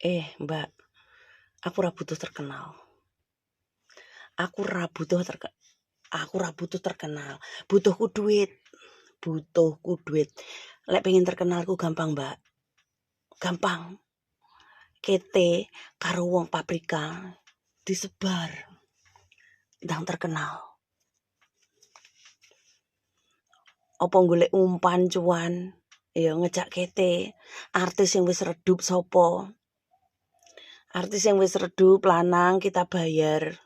Mbak, aku ra butuh terkenal. Aku ra butuh terkenal. Butuhku duit. Butuhku duit. Lek pengen terkenalku gampang, Mbak. Gampang. Kete karo wong paprika disebar ndang terkenal. Apa golek umpan cuan? Ya ngejak kete. Artis yang wis redup sapa? Artis yang wis redup lanang kita bayar.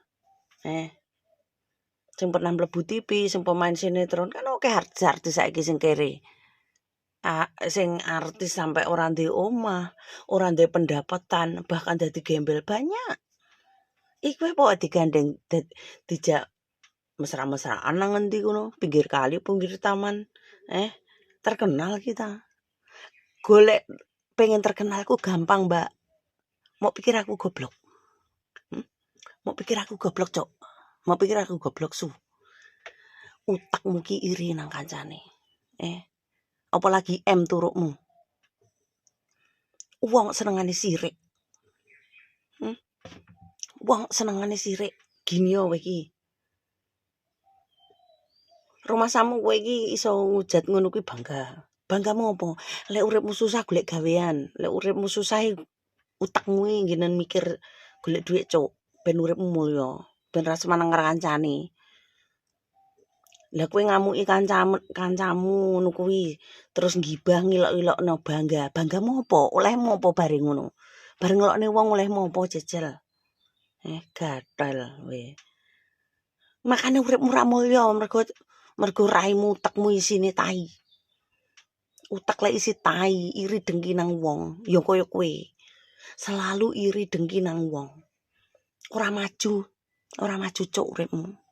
Sing pernah mlebu TV, sing pemain sinetron kan oke artis saiki sing kere. Sing artis sampai ora ndek omah, ora ndek pendapatan, bahkan dadi gembel banyak. Iku apa digandeng dijak mesra-mesraan nang ngendi kono, pinggir kali, pinggir taman. Terkenal kita. Golek pengen terkenalku gampang, Mbak. Mau pikir aku goblok. Mau pikir aku goblok, Cok. Mau pikir aku goblok su. Utakmu ki iri nang kancane. Apalagi M turukmu. Wong senengane sirik. Wong senengane sirik. Gini yo kowe iki. Rumah samu kowe iki iso ngujat ngono kuwi bangga. Banggamu apa? Lek uripmu susah golek gawean. Lek uripmu susah utakmu iki ngenen mikir golek duit, Cuk. Ben uripmu mulya. Ben ra semaneng karo kancane. Lah kowe ngamuki kancamu ngono kuwi, terus ngibah ngilok-ilokno bangga. Banggamu apa? Olehmu apa bareng ngono? Bareng ngelokne wong olehmu apa jejel? Gatel we. Makane uripmu ra mulya mergo raimu utekmu isine tai. Utek lek isi tai, iri dengki nang wong, ya kaya kowe. Selalu iri dengki nang wong. Ora maju cuk uripmu.